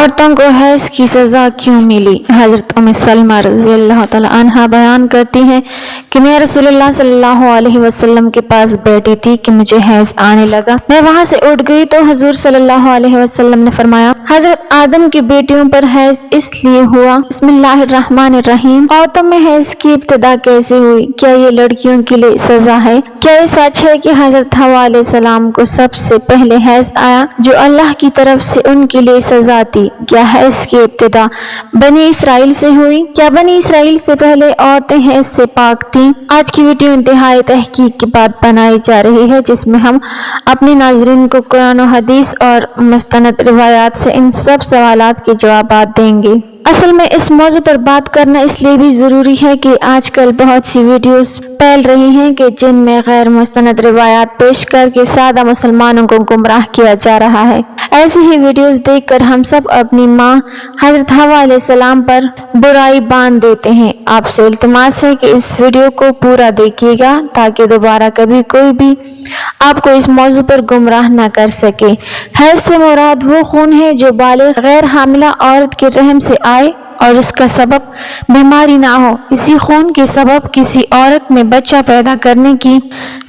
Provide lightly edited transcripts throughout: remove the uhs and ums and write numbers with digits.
عورتوں کو حیض کی سزا کیوں ملی؟ حضرت ام سلمہ رضی اللہ تعالی عنہا بیان کرتی ہیں کہ میں رسول اللہ صلی اللہ علیہ وسلم کے پاس بیٹھی تھی کہ مجھے حیض آنے لگا۔ میں وہاں سے اٹھ گئی تو حضور صلی اللہ علیہ وسلم نے فرمایا، حضرت آدم کی بیٹیوں پر حیض اس لیے ہوا۔ بسم اللہ الرحمن الرحیم۔ عورتوں میں حیض کی ابتدا کیسے ہوئی؟ کیا یہ لڑکیوں کے لیے سزا ہے؟ کیا یہ سچ ہے کہ حضرت حوا علیہ السلام کو سب سے پہلے حیض آیا جو اللہ کی طرف سے ان کے لیے سزا تھی؟ کیا حیض کی ابتدا بنی اسرائیل سے ہوئی؟ کیا بنی اسرائیل سے پہلے عورتیں حیض سے پاک تھیں؟ آج کی ویڈیو انتہائی تحقیق کے بعد بنائی جا رہی ہے، جس میں ہم اپنے ناظرین کو قرآن و حدیث اور مستند روایات سے ان سب سوالات کے جوابات دیں گے۔ اصل میں اس موضوع پر بات کرنا اس لیے بھی ضروری ہے کہ آج کل بہت سی ویڈیوز پھیل رہی ہیں کہ جن میں غیر مستند روایات پیش کر کے سادہ مسلمانوں کو گمراہ کیا جا رہا ہے۔ ایسی ہی ویڈیوز دیکھ کر ہم سب اپنی ماں حضرت حوا علیہ السلام پر برائی باندھ دیتے ہیں۔ آپ سے التماس ہے کہ اس ویڈیو کو پورا دیکھیے گا تاکہ دوبارہ کبھی کوئی بھی آپ کو اس موضوع پر گمراہ نہ کر سکے۔ حیض سے مراد وہ خون ہے جو بالغ غیر حاملہ عورت کے رحم سے آئے اور اس کا سبب بیماری نہ ہو۔ اسی خون کے سبب کسی عورت میں بچہ پیدا کرنے کی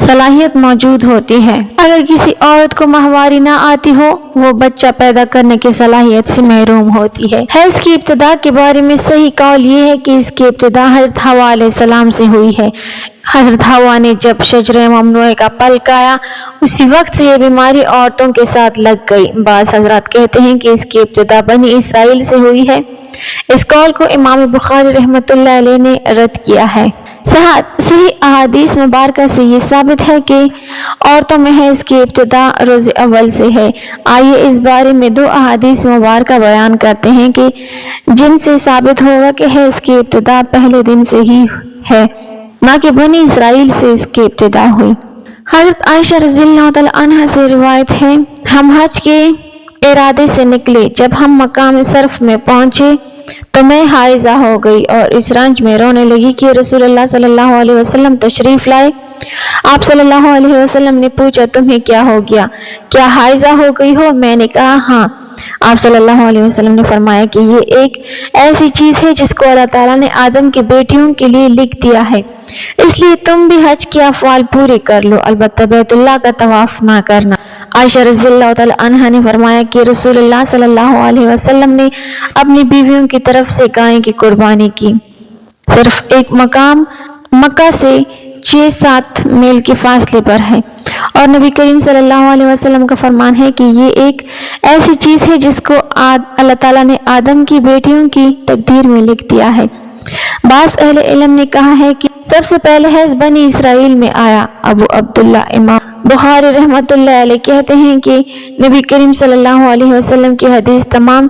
صلاحیت موجود ہوتی ہے۔ اگر کسی عورت کو ماہواری نہ آتی ہو، وہ بچہ پیدا کرنے کی صلاحیت سے محروم ہوتی ہے۔ حیض کی ابتدا کے بارے میں صحیح قول یہ ہے کہ اس کی ابتدا حضرت حوا علیہ السلام سے ہوئی ہے۔ حضرت حوا نے جب شجرہ ممنوعہ کا پھل کھایا، اسی وقت سے یہ بیماری عورتوں کے ساتھ لگ گئی۔ بعض حضرات کہتے ہیں کہ اس کی ابتدا بنی اسرائیل سے ہوئی ہے۔ اس قول کو امام بخاری رحمۃ اللہ علیہ نے رد کیا ہے۔ صحیح احادیث مبارکہ سے یہ ثابت ہے کہ عورتوں میں حیض کی ابتدا روز اول سے ہے۔ آئیے اس بارے میں دو احادیث مبارکہ بیان کرتے ہیں کہ جن سے ثابت ہوگا کہ حیض کی ابتدا پہلے دن سے ہی ہے، نہ کہ بنی اسرائیل سے اس کی ابتدا ہوئی۔ حضرت عائشہ رضی اللہ تعالی عنہا سے روایت ہے، ہم حج کے ارادے سے نکلے، جب ہم مقام صرف میں پہنچے تو میں حائضہ ہو گئی اور اس رنج میں رونے لگی کہ رسول اللہ صلی اللہ علیہ وسلم تشریف لائے۔ آپ صلی اللہ علیہ وسلم نے پوچھا، تمہیں کیا ہو گیا؟ کیا حائضہ ہو گئی ہو؟ میں نے کہا ہاں۔ آپ صلی اللہ علیہ وسلم نے فرمایا کہ یہ ایک ایسی چیز ہے جس کو اللہ تعالیٰ نے آدم کی بیٹیوں کے لیے لکھ دیا ہے، اس لیے تم بھی حج کے افعال پورے کر لو، البتہ بیت اللہ کا طواف نہ کرنا۔ عائشہ رضی اللہ تعالی عنہا نے فرمایا کہ رسول اللہ صلی اللہ علیہ وسلم نے اپنی بیویوں کی طرف سے گائے کی قربانی کی۔ صرف ایک مقام مکہ سے 6-7 میل کے فاصلے پر ہے، اور نبی کریم صلی اللہ علیہ وسلم کا فرمان ہے کہ یہ ایک ایسی چیز ہے جس کو اللہ تعالیٰ نے آدم کی بیٹیوں کی تقدیر میں لکھ دیا ہے۔ بعض اہل علم نے کہا ہے کہ سب سے پہلے حیض بنی اسرائیل میں آیا۔ ابو عبداللہ امام بخاری رحمۃ اللہ علیہ کہتے ہیں کہ نبی کریم صلی اللہ علیہ وسلم کی حدیث تمام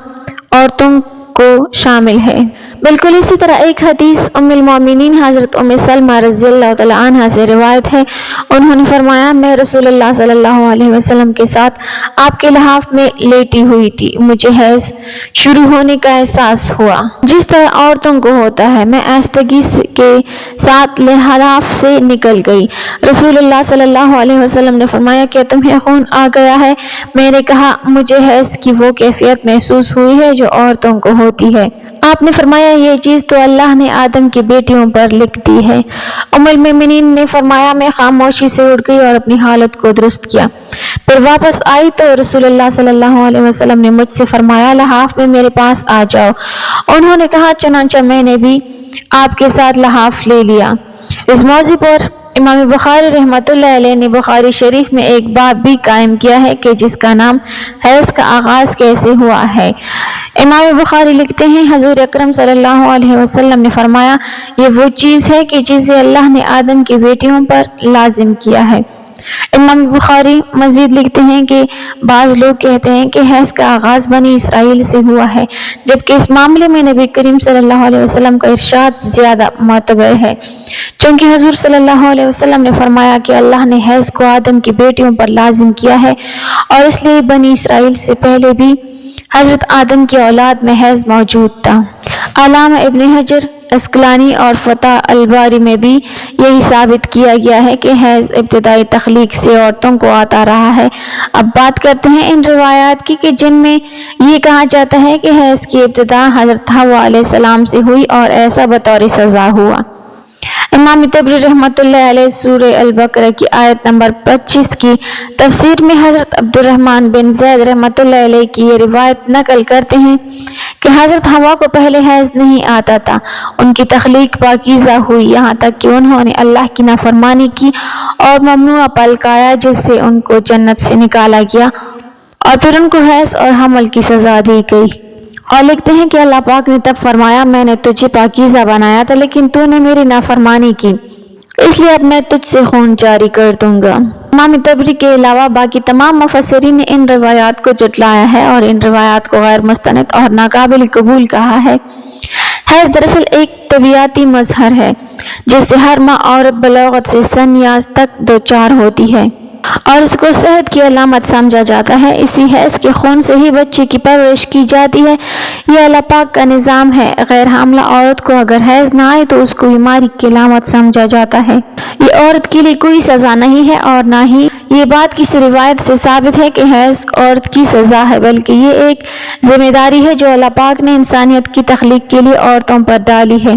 عورتوں کو شامل ہے۔ بالکل اسی طرح ایک حدیث ام المومنین حضرت ام سلمہ رضی اللہ تعالی عنہا سے روایت ہے، انہوں نے فرمایا، میں رسول اللہ صلی اللہ علیہ وسلم کے ساتھ آپ کے لحاف میں لیٹی ہوئی تھی، مجھے حیض شروع ہونے کا احساس ہوا جس طرح عورتوں کو ہوتا ہے۔ میں آہستگی کے ساتھ لحاف سے نکل گئی۔ رسول اللہ صلی اللہ علیہ وسلم نے فرمایا، کیا تمہیں خون آ گیا ہے؟ میں نے کہا، مجھے حیض کی وہ کیفیت محسوس ہوئی ہے جو عورتوں کو ہوتی ہے۔ آپ نے فرمایا، یہ چیز تو اللہ نے آدم کی بیٹیوں پر لکھ دی ہے۔ ام المومنین نے فرمایا، میں خاموشی سے اٹھ گئی اور اپنی حالت کو درست کیا، پھر واپس آئی تو رسول اللہ صلی اللہ علیہ وسلم نے مجھ سے فرمایا، لحاف میں میرے پاس آ جاؤ۔ انہوں نے کہا، چنانچہ میں نے بھی آپ کے ساتھ لحاف لے لیا۔ اس موضوع پر امام بخاری رحمۃ اللہ علیہ نے بخاری شریف میں ایک باب بھی قائم کیا ہے کہ جس کا نام حیض کا آغاز کیسے ہوا ہے۔ امام بخاری لکھتے ہیں، حضور اکرم صلی اللہ علیہ وسلم نے فرمایا، یہ وہ چیز ہے کہ جسے اللہ نے آدم کی بیٹیوں پر لازم کیا ہے۔ امام بخاری مزید لکھتے ہیں کہ بعض لوگ کہتے ہیں کہ حیض کا آغاز بنی اسرائیل سے ہوا ہے، جبکہ اس معاملے میں نبی کریم صلی اللہ علیہ وسلم کا ارشاد زیادہ معتبر ہے، چونکہ حضور صلی اللہ علیہ وسلم نے فرمایا کہ اللہ نے حیض کو آدم کی بیٹیوں پر لازم کیا ہے، اور اس لیے بنی اسرائیل سے پہلے بھی حضرت آدم کی اولاد میں حیض موجود تھا۔ علامہ ابن حجر اسکلانی اور فتح الباری میں بھی یہی ثابت کیا گیا ہے کہ حیض ابتدائی تخلیق سے عورتوں کو آتا رہا ہے۔ اب بات کرتے ہیں ان روایات کی کہ جن میں یہ کہا جاتا ہے کہ حیض کی ابتدا حضرت حوا علیہ السلام سے ہوئی اور ایسا بطور سزا ہوا۔ امام طبری رحمۃ اللہ علیہ سورہ البقرہ کی آیت نمبر 25 کی تفسیر میں حضرت عبد الرحمن بن زید رحمۃ اللہ علیہ کی یہ روایت نقل کرتے ہیں کہ حضرت حوا کو پہلے حیض نہیں آتا تھا، ان کی تخلیق پاکیزہ ہوئی یہاں تک کہ انہوں نے اللہ کی نافرمانی کی اور ممنوع پل کھایا جس سے ان کو جنت سے نکالا گیا اور پھر ان کو حیض اور حمل کی سزا دی گئی۔ اور لکھتے ہیں کہ اللہ پاک نے تب فرمایا میں نے تجھے پاکیزہ بنایا تھا لیکن تو نے میری نافرمانی کی، اس لیے اب میں تجھ سے خون جاری کر دوں گا۔ امام طبری کے علاوہ باقی تمام مفسرین نے ان روایات کو جھٹلایا ہے اور ان روایات کو غیر مستند اور ناقابل قبول کہا ہے۔ حیض دراصل ایک طبیعیاتی مظہر ہے جس سے ہر ماہ عورت بلاغت سے سنیاز تک دوچار ہوتی ہے اور اس کو صحت کی علامت سمجھا جاتا ہے۔ اسی حیض کے خون سے ہی بچے کی پرورش کی جاتی ہے، یہ اللہ پاک کا نظام ہے۔ غیر حاملہ عورت کو اگر حیض نہ آئے تو اس کو بیماری کی علامت سمجھا جاتا ہے۔ یہ عورت کے لیے کوئی سزا نہیں ہے اور نہ ہی یہ بات کسی روایت سے ثابت ہے کہ حیض عورت کی سزا ہے، بلکہ یہ ایک ذمہ داری ہے جو اللہ پاک نے انسانیت کی تخلیق کے لیے عورتوں پر ڈالی ہے۔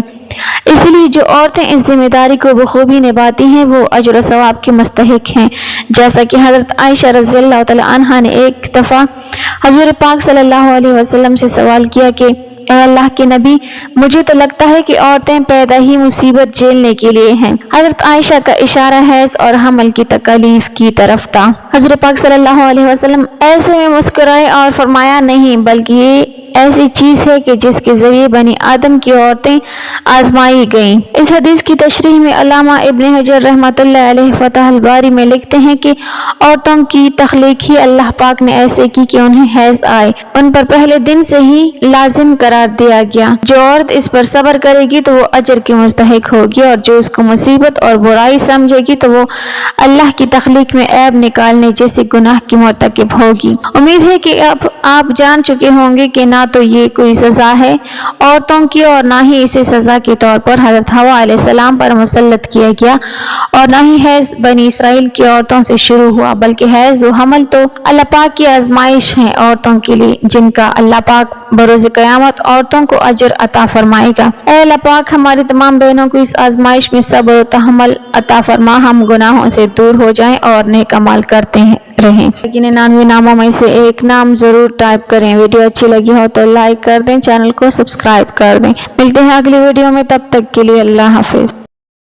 اس لیے جو عورتیں اس ذمہ داری کو بخوبی نبھاتی ہیں وہ اجر و ثواب کی مستحق ہیں، جیسا کہ حضرت عائشہ رضی اللہ تعالی عنہا نے ایک دفعہ حضور پاک صلی اللہ علیہ وسلم سے سوال کیا کہ اے اللہ کے نبی، مجھے تو لگتا ہے کہ عورتیں پیدا ہی مصیبت جھیلنے کے لیے ہیں۔ حضرت عائشہ کا اشارہ حیض اور حمل کی تکالیف کی طرف تھا۔ حضور پاک صلی اللہ علیہ وسلم ایسے میں مسکرائے اور فرمایا نہیں، بلکہ یہ ایسی چیز ہے کہ جس کے ذریعے بنی آدم کی عورتیں آزمائی گئیں۔ اس حدیث کی تشریح میں علامہ ابن حجر رحمۃ اللہ علیہ فتح الباری میں لکھتے ہیں کہ عورتوں کی تخلیق ہی اللہ پاک نے ایسے کی کہ انہیں حیض آئے، ان پر پہلے دن سے ہی لازم قرار دیا گیا۔ جو عورت اس پر صبر کرے گی تو وہ اجر کی مستحق ہوگی اور جو اس کو مصیبت اور برائی سمجھے گی تو وہ اللہ کی تخلیق میں عیب نکالنے جیسے گناہ کی مرتکب ہوگی۔ امید ہے کہ اب آپ جان چکے ہوں گے کہ نہ تو یہ کوئی سزا ہے عورتوں کی اور نہ ہی اسے سزا کے طور پر حضرت حوا علیہ السلام پر مسلط کیا گیا اور نہ ہی حیض بنی اسرائیل کی عورتوں سے شروع ہوا، بلکہ حیض و حمل تو اللہ پاک کی آزمائش ہیں عورتوں کے لیے، جن کا اللہ پاک بروز قیامت عورتوں کو اجر عطا فرمائے گا۔ اے اللہ پاک ہماری تمام بہنوں کو اس آزمائش میں صبر و تحمل عطا فرما، ہم گناہوں سے دور ہو جائیں اور نیک اعمال کرتے رہیں۔ لیکن 99 ناموں میں سے ایک نام ضرور ٹائپ کریں۔ ویڈیو اچھی لگی ہو تو لائک کر دیں، چینل کو سبسکرائب کر دیں۔ ملتے ہیں اگلی ویڈیو میں، تب تک کے لیے اللہ حافظ۔